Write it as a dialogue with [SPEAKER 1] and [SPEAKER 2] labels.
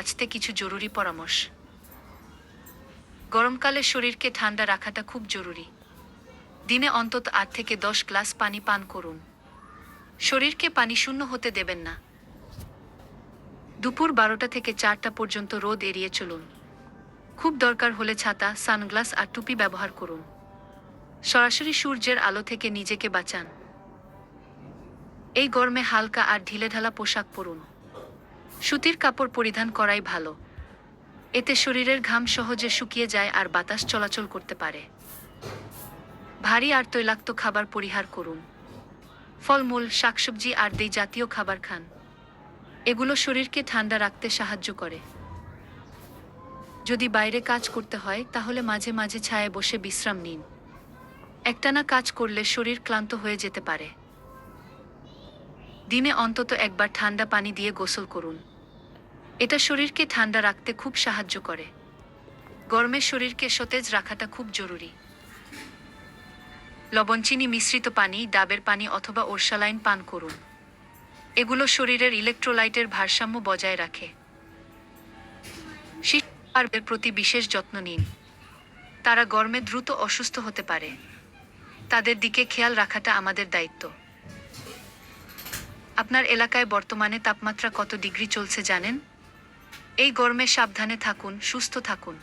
[SPEAKER 1] বাঁচতে কিছু জরুরি পরামর্শ। গরমকালে শরীরকে ঠান্ডা রাখাটা খুব জরুরি। দিনে অন্তত 8 থেকে 10 গ্লাস পানি পান করুন। শরীরকে পানি শূন্য হতে দেবেন না। দুপুর 12টা থেকে 4টা পর্যন্ত রোদ এড়িয়ে চলুন। খুব দরকার হলে ছাতা, সানগ্লাস আর টুপি ব্যবহার করুন। সরাসরি সূর্যের আলো থেকে নিজেকে বাঁচান। এই গরমে হালকা আর ঢিলেঢালা পোশাক পরুন। সুতির কাপড় পরিধান করাই ভালো। এতে শরীরের ঘাম সহজে শুকিয়ে যায় আর বাতাস চলাচল করতে পারে। ভারী আর তৈলাক্ত খাবার পরিহার করুন। ফলমূল, শাকসবজি আর দই জাতীয় খাবার খান। এগুলো শরীরকে ঠান্ডা রাখতে সাহায্য করে। যদি বাইরে কাজ করতে হয় তাহলে মাঝে মাঝে ছায়ায় বসে বিশ্রাম নিন। একটানা কাজ করলে শরীর ক্লান্ত হয়ে যেতে পারে। দিনে অন্তত একবার ঠান্ডা পানি দিয়ে গোসল করুন। এটা শরীরকে ঠান্ডা রাখতে খুব সাহায্য করে। গরমে শরীরকে সতেজ রাখাটা খুব জরুরি। লবণ চিনি মিশ্রিত পানি, ডাবের পানি অথবা ওরসালাইন পান করুন। এগুলো শরীরের ইলেকট্রোলাইটের ভারসাম্য বজায় রাখে। শিশুদের প্রতি বিশেষ যত্ন নিন। তারা গরমে দ্রুত অসুস্থ হতে পারে। তাদের দিকে খেয়াল রাখাটা আমাদের দায়িত্ব। আপনার এলাকায় বর্তমানে তাপমাত্রা কত ডিগ্রি চলছে জানেন? এই গরমে সাবধানে থাকুন, সুস্থ থাকুন।